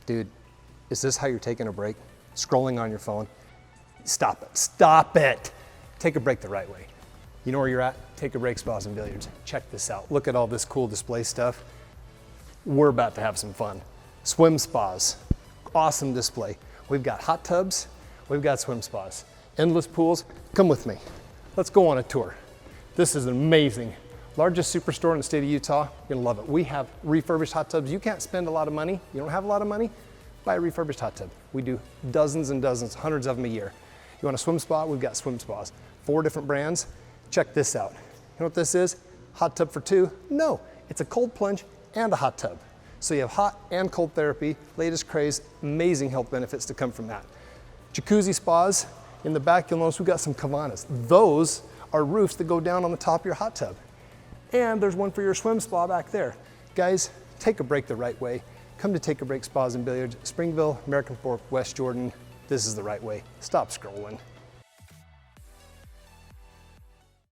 Dude, is this how you're taking a break? Scrolling on your phone? Stop it, stop it. Take a break the right way. You know where you're at? Take a Break Spas and Billiards. Check this out. Look at all this cool display stuff. We're about to have some fun. Swim spas, awesome display. We've got hot tubs, we've got swim spas, endless pools. Come with me. Let's go on a tour. This is amazing. Largest superstore in the state of Utah. You're gonna love it. We have refurbished hot tubs. You can't spend a lot of money. You don't have a lot of money? Buy a refurbished hot tub. We do dozens and dozens, hundreds of them a year. You want a swim spa? We've got swim spas. 4 different brands. Check this out. You know what this is? Hot tub for 2? No, it's a cold plunge and a hot tub. So you have hot and cold therapy, latest craze, amazing health benefits to come from that. Jacuzzi spas. In the back, you'll notice we've got some Covanas. Those are roofs that go down on the top of your hot tub. And there's one for your swim spa back there. Guys, take a break the right way. Come to Take a Break Spas and Billiards, Springville, American Fork, West Jordan. This is the right way. Stop scrolling.